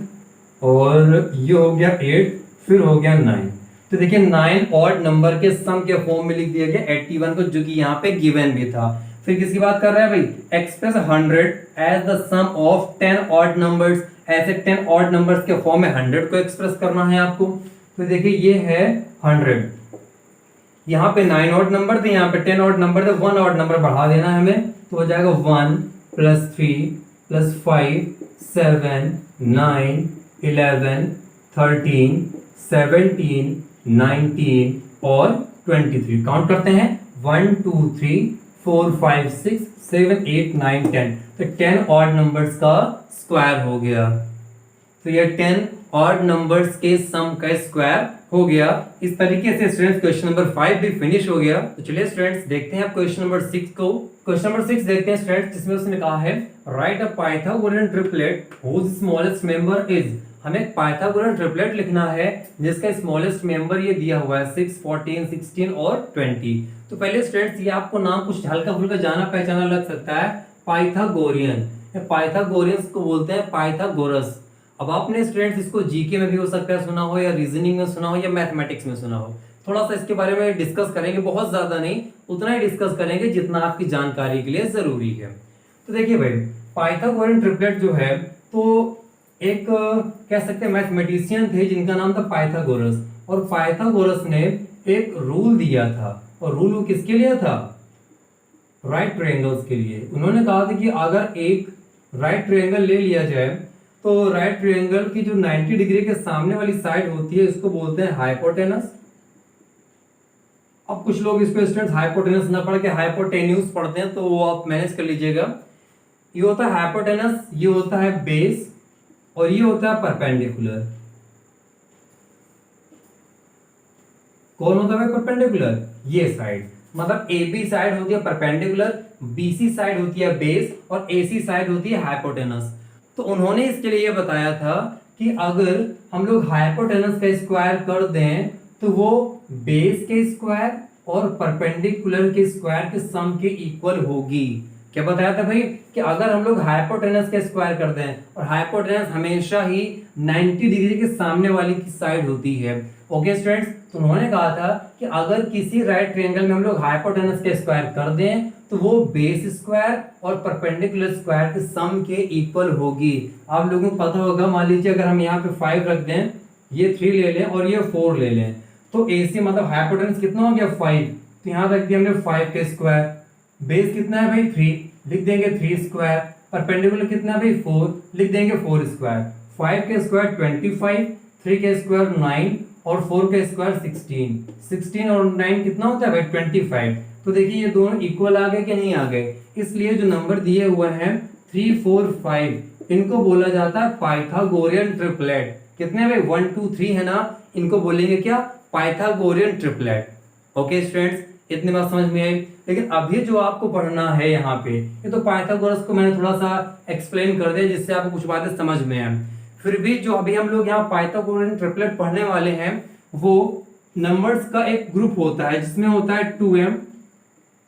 और ये हो गया 8, फिर हो गया 9। तो देखिए 9 ऑड नंबर के सम के फॉर्म में लिख दिया गया 81 को, जो कि यहाँ पे गिवन भी था। फिर किसकी बात कर रहा है भाई? Express 100 as the sum of 10 odd numbers. ऐसे 10 ऑड नंबर्स के फॉर्म में 100 को एक्सप्रेस करना है आपको। तो देखिए ये है 100, यहाँ पे 9 ऑड नंबर थे, यहाँ पे 10 ऑड नंबर थे, 1 ऑड नंबर बढ़ा देना है हमें, तो हो जाएगा 1 + 3 + 5 7 9 11 13 17 19 और 23। काउंट करते हैं 1 2 3 4 5 6 7 8 9 10। तो 10 ऑड नंबर्स का स्क्वायर हो गया। तो ये 10 ऑड नंबर्स के सम का स्क्वायर हो गया। इस तरीके से स्टूडेंट्स क्वेश्चन नंबर 5 भी फिनिश हो गया। तो चलिए स्टूडेंट्स देखते हैं आप क्वेश्चन नंबर 6 को। क्वेश्चन नंबर 6 देखते हैं स्टूडेंट्स, जिसमें उसने कहा है write a Pythagorean triplet whose smallest member is. हमें पाइथागोरन ट्रिपलेट लिखना है जिसका स्मॉलेस्ट मेंबर ये दिया हुआ है 6 14 16 और 20। तो पहले स्टूडेंट्स ये आपको नाम कुछ हल्का फुल्का जाना पहचाना लग सकता है, पाइथागोरियन। पाइथागोरियंस को बोलते हैं पाइथागोरस। अब आपने स्टूडेंट्स इसको जीके में भी हो सकता है सुना हो, या रीजनिंग में सुना हो, या मैथमेटिक्स में सुना हो। थोड़ा सा इसके बारे में डिस्कस करेंगे, बहुत ज्यादा नहीं, उतना ही डिस्कस करेंगे जितना आपकी जानकारी के लिए जरूरी है। तो देखिए भाई, पाइथागोरियन ट्रिपलेट जो है, तो एक कह सकते हैं मैथमेटिशियन थे जिनका नाम था पाइथागोरस। और पाइथागोरस ने एक रूल दिया था, और रूल वो किसके लिए था? राइट ट्रायंगल्स के लिए। उन्होंने कहा था कि अगर एक राइट ट्रायंगल ले लिया जाए, तो राइट ट्रायंगल की जो 90 डिग्री के सामने वाली साइड होती है इसको बोलते हैं हाइपोटेनस। अब कुछ लोग इसको स्टूडेंट्स हाइपोटेनस ना पढ़ के हाइपोटेन्यूज पढ़ते हैं, तो वो आप मैनेज कर लीजिएगा। ये होता है हाइपोटेनस, ये होता है बेस, और ये होता है परपेंडिकुलर। कौन होता है परपेंडिकुलर? ये साइड, मतलब ए बी साइड होती है परपेंडिकुलर, बीसी साइड होती है बेस, और एसी साइड होती है हाइपोटेनस। तो उन्होंने इसके लिए बताया था कि अगर हम लोग हाइपोटेनस का स्क्वायर कर दें तो वो बेस के स्क्वायर और परपेंडिकुलर के स्क्वायर के सम के इक्वल होगी। क्या बताया था भाई? कि अगर हम लोग हाइपोटेनस का स्क्वायर कर दें, और हाइपोटेनस हमेशा ही 90 डिग्री के सामने वाली की साइड होती है। ओके स्टूडेंट्स, तो उन्होंने कहा था कि अगर किसी राइट ट्रायंगल में हम लोग हाइपोटेनस का स्क्वायर कर दें तो वो बेस स्क्वायर और परपेंडिकुलर स्क्वायर के सम के इक्वल होगी। आप लोगों को पता होगा, मान लीजिए अगर हम यहाँ पे 5 रख दें, ये 3 ले लें और ये 4 ले लें, तो AC मतलब हाइपोटेनस कितना हो गया? 5। तो यहाँ रख दिया हमने 5 के स्क्वायर। बेस कितना है भाई? 3, लिख देंगे 3 स्क्वायर। परपेंडिकुलर कितना है भाई? 4, लिख देंगे 4 स्क्वायर। 5 के स्क्वायर 25, 3 के स्क्वायर 9, और 4 के स्क्वायर 16। 16 और 9 कितना होता है भाई? 25। तो देखिए ये दोनों इक्वल आ गए कि नहीं आ गए? इसलिए जो नंबर दिए हुए हैं 3, 4, 5, इनको बोला जाता है पाइथागोरियन ट्रिपलेट। कितने भाई? 1, 2, 3 है ना, इनको बोलेंगे क्या? Pythagorean triplet. ओके स्टूडेंट्स, इतनी बात समझ में आई। लेकिन अभी जो आपको पढ़ना है यहाँ पे, ये तो पाइथागोरस को मैंने थोड़ा सा एक्सप्लेन कर दिया जिससे आपको कुछ बातें समझ में आए। फिर भी जो अभी हम लोग यहाँ पाइथागोरियन ट्रिपलेट पढ़ने वाले हैं, वो नंबर्स का एक ग्रुप होता है जिसमें होता है 2m,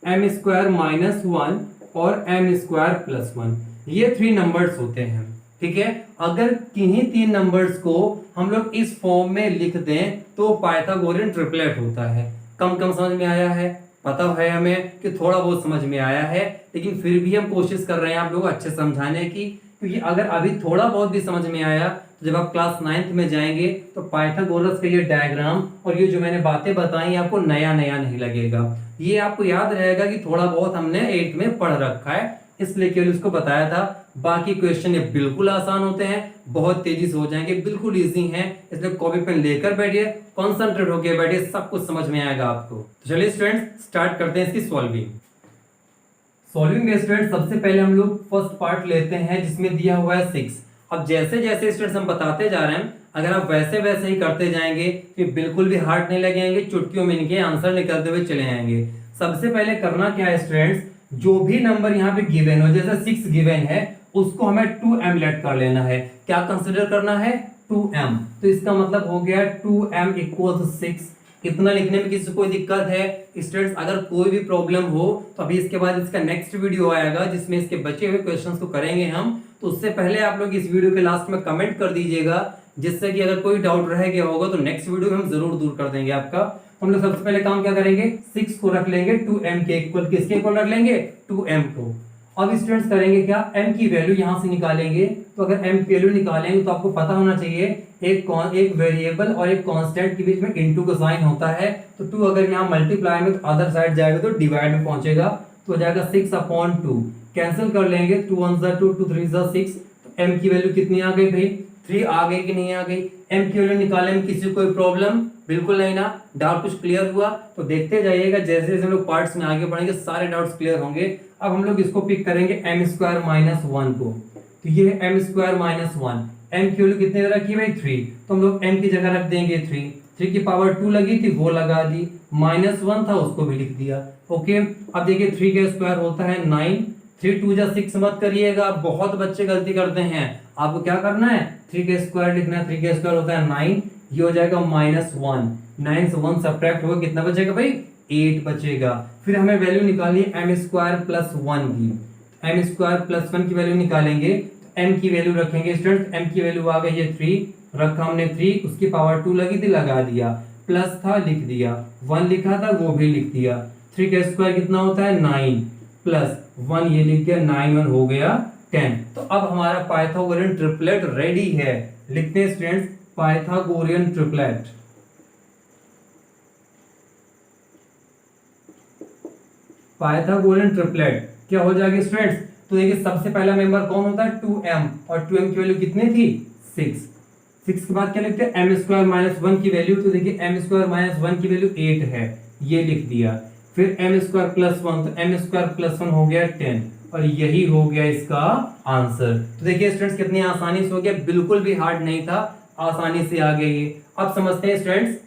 m स्क्वायर माइनस 1 और m स्क्वायर प्लस 1। ये 3 नंबर्स होते हैं। ठीक है, अगर किन्हीं 3 नंबर्स को हम लोग इस फॉर्म में लिख दें तो पाइथागोरियन ट्रिपलेट होता है। कम समझ में आया है? पता है हमें कि थोड़ा बहुत समझ में आया है, लेकिन फिर भी हम कोशिश कर रहे हैं आप लोग अच्छे समझाने की, क्योंकि अगर अभी थोड़ा बहुत भी समझ में आया तो जब आप क्लास 9th में जाएंगे तो पाइथागोरस का ये डायग्राम और ये जो मैंने बातें बताई आपको नया नहीं लगेगा। ये आपको याद रहेगा कि थोड़ा बहुत हमने 8th में पढ़ रखा है, इसलिए केवल उसको बताया था। बाकी क्वेश्चन ये बिल्कुल आसान होते हैं, बहुत तेजी से हो जाएंगे, बिल्कुल इजी हैं। इसलिए कॉपी पेन लेकर बैठिए, कॉन्सेंट्रेट होकर बैठिए, सब कुछ समझ में आएगा आपको। तो चलिए स्टूडेंट्स स्टार्ट करते हैं इसकी सॉल्विंग। सॉल्विंग में स्टूडेंट सबसे पहले हम लोग फर्स्ट पार्ट लेते हैं जिसमें दिया हुआ है 6। अब जैसे जैसे स्टूडेंट्स हम बताते जा रहे हैं, अगर आप वैसे वैसे ही करते जाएंगे फिर बिल्कुल भी हार्ड नहीं लगेंगे, चुटकियों में इनके आंसर निकलते हुए चले आएंगे। सबसे पहले करना क्या है स्टूडेंट्स, जो भी नंबर यहाँ पे गिवन हो, जैसे 6 गिवन है, उसको हमें 2m लेट कर लेना है। क्या कंसिडर करना है? 2m। तो इसका मतलब हो गया 2m = 6। इतना लिखने में किसी को कोई दिक्कत है स्टूडेंट्स? अगर कोई भी प्रॉब्लम हो तो अभी इसके बाद इसका नेक्स्ट वीडियो आएगा जिसमें इसके बचे हुए क्वेश्चंस को करेंगे हम। तो उससे पहले आप लोग इस वीडियो के लास्ट में कमेंट कर दीजिएगा, जिससे कि अगर कोई डाउट रह गया होगा तो नेक्स्ट वीडियो में हम जरूर दूर कर देंगे आपका। हम लोग सबसे पहले काम क्या करेंगे, 6 को रख लेंगे 2m के इक्वल। किसके इक्वल रख लेंगे? 2m को। अब स्टूडेंट्स करेंगे क्या, m की वैल्यू यहां से निकालेंगे। तो अगर m की वैल्यू निकालेंगे तो आपको पता होना चाहिए एक वेरिएबल और एक कांस्टेंट के बीच में इनटू का साइन होता है। तो 2 अगर यहाँ मल्टीप्लाई में तो अदर साइड जाएगा तो डिवाइड में पहुंचेगा, तो हो जाएगा 6/2। कैंसिल कर लेंगे, 2 1 * 2, 2 3 * 6। तो m की वैल्यू कितनी आ गई भाई? 3 आ गई कि नहीं आ गई? m की वैल्यू निकालने में किसी कोई प्रॉब्लम? बिल्कुल नहीं ना। डाउट कुछ क्लियर हुआ? तो देखते जाइएगा, जैसे जैसे हम लोग पार्ट्स में आगे बढ़ेंगे सारे डाउट्स क्लियर होंगे। अब हम लोग इसको पिक करेंगे m² - 1 को। तो ये है m² - 1। m की वैल्यू कितने रखी भाई? 3। तो हम लोग m की जगह रख देंगे 3। 3 की पावर 2 लगी थी वो लगा दी, -1 था उसको भी लिख दिया। ओके, अब देखिए 3 का स्क्वायर होता है 9। 3 2 = 6 मत करिएगा, बहुत बच्चे गलती करते हैं। आपको क्या करना है, 3 का स्क्वायर लिखना है। 3 का स्क्वायर होता है 9, ये हो जाएगा -1। 9 से 1 सब्ट्रैक्ट होगा, कितना बचेगा भाई? 8 बचेगा। फिर हमें वैल्यू निकालनी है m² + 1 की। एम स्क्वायर प्लस 1 की वैल्यू निकालेंगे तो एम की वैल्यू रखेंगे स्टूडेंट्स, एम की वैल्यू आ गई है 3, रखा हमने 3, उसकी पावर 2 लगी थी लगा दिया, प्लस था लिख दिया, 1 लिखा था वो भी लिख दिया। 3 का स्क्वायर कितना होता है 9 प्लस 1 ये लिख दिया, 9 1 हो गया 10। तो अब हमारा पाइथागोरियन ट्रिपलेट रेडी है। लिखते हैं students Pythagorean triplet. Pythagorean triplet क्या हो जाएगा स्टूडेंट्स? तो देखिए सबसे पहला मेंबर कौन होता है 2m, और 2m की वैल्यू कितनी थी 6। 6 के बाद क्या लिखते हैं एम स्क्वायर माइनस 1 की वैल्यू, तो देखिए एम स्क्वायर माइनस 1 की वैल्यू 8 है, ये लिख दिया। फिर एम स्क्वायर प्लस 1, तो एम स्क्वायर प्लस 1 हो गया 10, और यही हो गया इसका आंसर। तो देखिए स्टूडेंट्स कितनी आसानी से हो गया, बिल्कुल भी हार्ड नहीं था, आसानी से आ गई। अब समझते हैं स्टूडेंट्स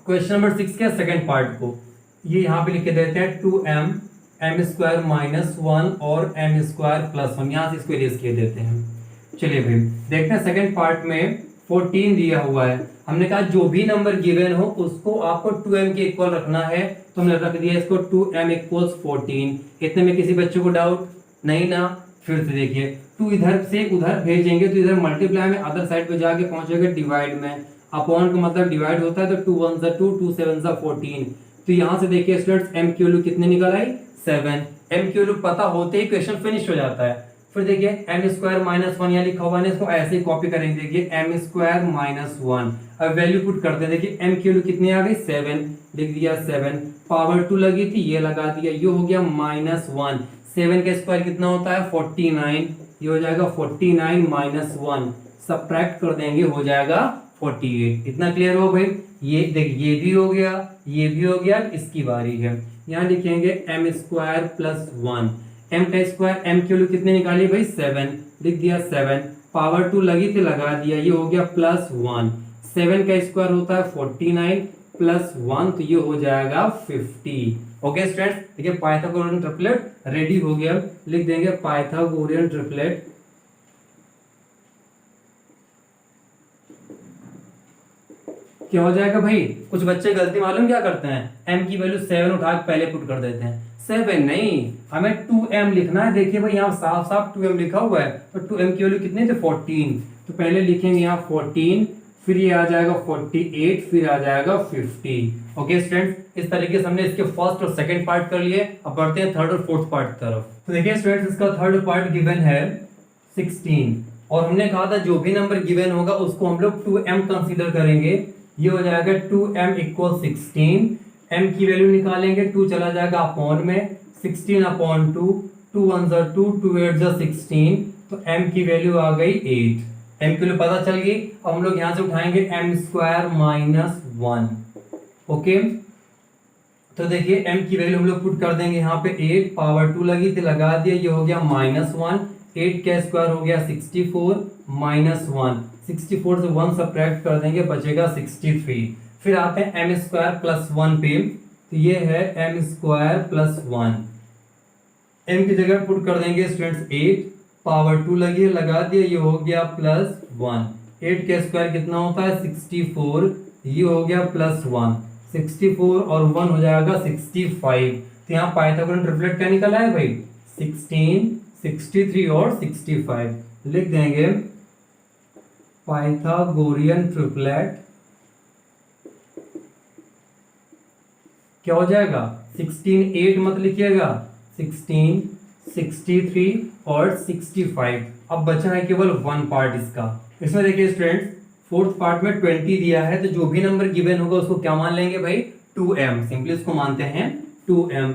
क्वेश्चन नंबर 6 के सेकंड पार्ट को। ये यहाँ पे लिखे देते हैं 2m एम स्क्वायर माइनस 1 और एम स्क्वायर प्लस 1, यहाँ से इसको इरेज किए देते हैं। चलिए भाई देखते हैं सेकंड पार्ट में 14 दिया हुआ है। हमने कहा जो भी नंबर गिवन हो उसको आपको 2m के इक्वल रखना है, तो हमने रख दिया इसको 2m इक्वल्स 14। इतने में किसी बच्चे को डाउट नहीं ना? फिर से देखिए 2 इधर से उधर भेजेंगे तो इधर मल्टीप्लाई में, अदर साइड पे जाके पहुंचेगा डिवाइड में। अपॉन का मतलब डिवाइड होता है, तो 2 1 सा 2, 2 7 सा 14। तो यहाँ से देखिए स्टूडेंट्स m की वैल्यू कितने निकल आई 7। m की वैल्यू पता होते ही क्वेश्चन फिनिश हो जाता है। फिर देखिए एम स्क्वायर माइनस 1 यहाँ लिखा हुआ है, इसको ऐसे ही कॉपी करेंगे। देखिए एम स्क्वायर माइनस 1, अब वैल्यू पुट करते हैं। देखिए m की वैल्यू कितनी आ गई 7, लिख दिया 7, पावर 2 लगी थी ये लगा दिया, ये हो गया माइनस 1। 7 का स्क्वायर कितना होता है 49, ये हो जाएगा 49 माइनस 1, सब्ट्रैक्ट कर देंगे हो जाएगा 48। इतना क्लियर हो भाई? ये देखिए ये भी हो गया, ये भी हो गया, इसकी बारी है। यहाँ लिखेंगे एम स्क्वायर प्लस 1, एम का स्क्वायर, एम की वैल्यू कितने निकाली भाई 7, लिख दिया 7, पावर 2 लगी थी लगा दिया, ये हो गया प्लस 1। 7 का स्क्वायर होता है 49 प्लस 1, तो ये हो जाएगा 50। ओके स्टूडेंट्स, देखिए पाइथागोरियन ट्रिपलेट रेडी हो गया। लिख देंगे पाइथागोरियन ट्रिपलेट क्या हो जाएगा भाई? कुछ बच्चे गलती मालूम क्या करते हैं, m की वैल्यू 7 उठा के पहले पुट कर देते हैं। 7 नहीं, हमें 2m लिखना है। देखिए भाई यहाँ साफ साफ 2m लिखा हुआ है, तो 2m की वैल्यू कितनी थी 14, तो पहले लिखेंगे यहाँ 14, फिर ये आ जाएगा 48, फिर आ जाएगा 50। ओके स्टूडेंट्स, इस तरीके से हमने इसके फर्स्ट और सेकंड पार्ट कर लिए। अब बढ़ते हैं थर्ड और फोर्थ पार्ट की तरफ। तो देखिए स्टूडेंट्स इसका थर्ड पार्ट गिवन है 16, और हमने कहा था जो भी नंबर गिवन होगा उसको हम लोग 2m कंसीडर करेंगे। ये हो जाएगा 2m इक्वल 16, m की वैल्यू निकालेंगे, 2 चला जाएगा अपॉन में, 16 अपॉन 2, 2 1 जा 2, 2 8 जा 16, तो m की वैल्यू आ गई 8। m की वैल्यू पता चल गई। अब हम लोग यहाँ से उठाएंगे m स्क्वायर माइनस 1। ओके, तो देखिए m की वैल्यू हम लोग पुट कर देंगे यहाँ पे 8, पावर 2 लगी थी लगा दिया, ये हो गया माइनस 1। 8 का स्क्वायर हो गया 64 माइनस 1, 64 से 1 सब्ट्रैक्ट कर देंगे बचेगा 63। फिर आते हैं m स्क्वायर प्लस 1 पे, तो ये है m स्क्वायर प्लस 1। m की जगह पुट कर देंगे स्टूडेंट्स 8, पावर 2 लगी है लगा दिया, ये हो गया प्लस 1। 8 का स्क्वायर कितना होता है 64, ये हो गया प्लस 1, 64 और 1 हो जाएगा 65। तो यहाँ पाइथागोरियन ट्रिपलेट क्या निकला है भाई 16, 63 और 65। लिख देंगे पाइथागोरियन ट्रिपलेट क्या हो जाएगा 16, 8 मत लिखिएगा, 16, 63 और 65। अब बचा है केवल 1 पार्ट इसका। इसमें देखिए स्टूडेंट्स फोर्थ पार्ट में 20 दिया है, तो जो भी नंबर गिवन होगा उसको क्या मान लेंगे भाई 2m, सिंपली इसको मानते हैं 2m।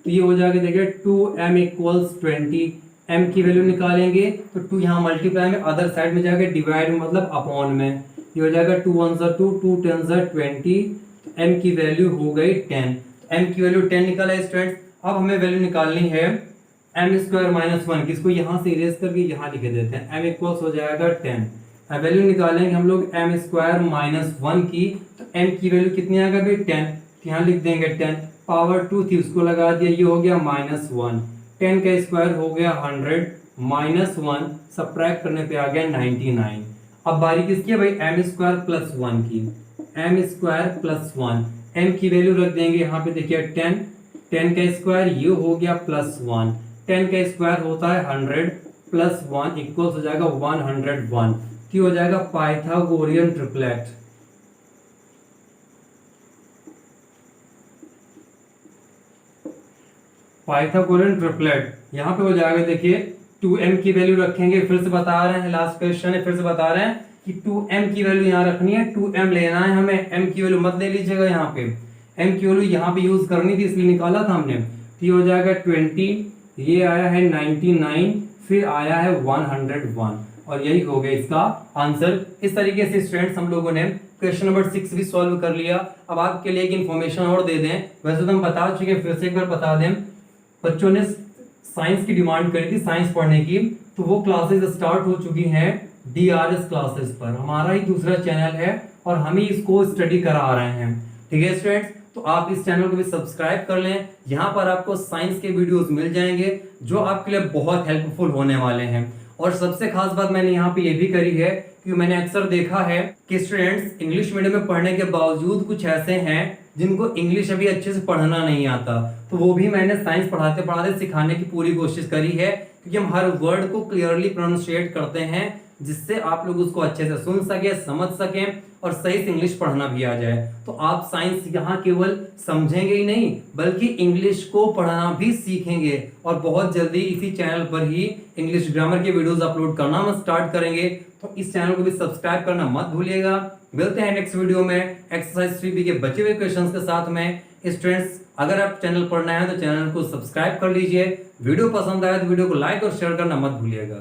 तो ये हो जाएगा देखिए 2m इक्वल्स 20, m की वैल्यू निकालेंगे तो 2 यहाँ मल्टीप्लाई में, अदर साइड में जाकर डिवाइड में मतलब अपॉन में, ये हो जाएगा 2 1 सा 2, 2 10 सा 20, m की वैल्यू हो गई 10। m की वैल्यू 10 निकला है स्टूडेंट्स। अब हमें वैल्यू निकालनी है m स्क्वायर माइनस 1 की, इसको यहाँ से इरेज करके यहाँ लिखे देते हैं, m इक्वल्स हो जाएगा 10। अब वैल्यू निकालेंगे हम लोग m स्क्वायर माइनस 1 की, तो m की वैल्यू कितनी आ गई 10, तो यहाँ लिख देंगे 10, पावर 2 थी उसको लगा दिया, ये हो गया माइनस 1। 10 का स्क्वायर हो गया 100, माइनस 1 सब्ट्रैक्ट करने पे आ गया 99। अब बारी किसकी है भाई m स्क्वायर प्लस 1 की, m स्क्वायर प्लस 1, m की वैल्यू रख देंगे यहाँ पे देखिए 10, 10 का स्क्वायर ये हो गया प्लस 1, 10 का स्क्वायर होता है 100 प्लस 1 इक्वल्स हो जाएगा 101, की हो जाएगा पाइथागोरियन ट्रिपलेट। पाइथागोरियन ट्रिपलेट यहाँ पे हो जाएगा, देखिए 2m की वैल्यू रखेंगे, फिर से बता रहे हैं, लास्ट क्वेश्चन है, फिर से बता रहे हैं कि 2m की वैल्यू यहाँ रखनी है, 2m लेना है हमें, m की वैल्यू मत ले लीजिएगा, यहाँ पे m की वैल्यू यहाँ पे यूज करनी थी इसलिए निकाला था हमने। तो ये हो जाएगा 20, ये आया है 99, फिर आया है 101, और यही हो गया इसका आंसर। इस तरीके से स्टूडेंट्स हम लोगों ने क्वेश्चन नंबर 6 भी सॉल्व कर लिया। अब आपके लिए एक इन्फॉर्मेशन और दे दें, वैसे तो हम बता चुके हैं, फिर से एक बार बता दें, बच्चों ने साइंस की डिमांड करी थी साइंस पढ़ने की, तो वो क्लासेस स्टार्ट हो चुकी हैं DRS क्लासेस पर, हमारा ही दूसरा चैनल है और हम ही इसको स्टडी करा रहे हैं। ठीक है स्टूडेंट्स, तो आप इस चैनल को भी सब्सक्राइब कर लें, यहाँ पर आपको साइंस के वीडियोस मिल जाएंगे जो आपके लिए बहुत हेल्पफुल होने वाले हैं। और सबसे खास बात मैंने यहाँ पे ये भी करी है कि मैंने अक्सर देखा है कि स्टूडेंट्स इंग्लिश मीडियम में पढ़ने के बावजूद कुछ ऐसे हैं जिनको इंग्लिश अभी अच्छे से पढ़ना नहीं आता, तो वो भी मैंने साइंस पढ़ाते पढ़ाते सिखाने की पूरी कोशिश करी है, क्योंकि हम हर वर्ड को क्लियरली प्रोनाउंशिएट करते हैं जिससे आप लोग उसको अच्छे से सुन सके, समझ सकें और सही से इंग्लिश पढ़ना भी आ जाए। तो आप साइंस यहाँ केवल समझेंगे ही नहीं बल्कि इंग्लिश को पढ़ना भी सीखेंगे, और बहुत जल्दी इसी चैनल पर ही इंग्लिश ग्रामर के वीडियोस अपलोड करना हम स्टार्ट करेंगे। तो इस चैनल को भी सब्सक्राइब करना मत भूलिएगा। मिलते हैं नेक्स्ट वीडियो में एक्सरसाइज 3B के बचे हुए क्वेश्चंस के साथ में। स्टूडेंट्स, अगर आप चैनल पर नए हैं तो चैनल को सब्सक्राइब कर लीजिए, वीडियो पसंद आए तो वीडियो को लाइक और शेयर करना मत भूलिएगा।